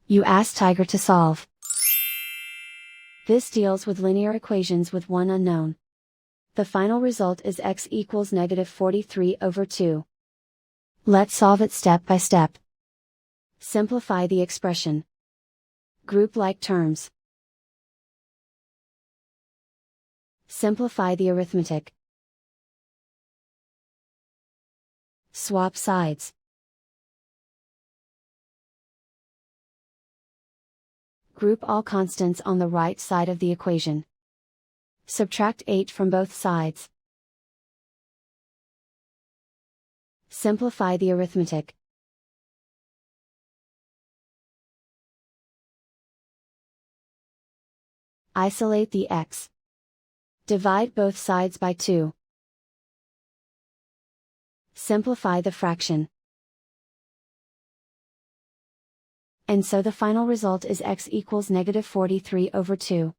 You ask Tiger to solve. This deals with linear equations with one unknown. The final result is x equals -43/2. Let's solve it step by step. Simplify the expression. Group like terms. Simplify the arithmetic. Swap sides. Group all constants on the right side of the equation. Subtract 8 from both sides. Simplify the arithmetic. Isolate the x. Divide both sides by 2. Simplify the fraction. And so the final result is x equals -43/2.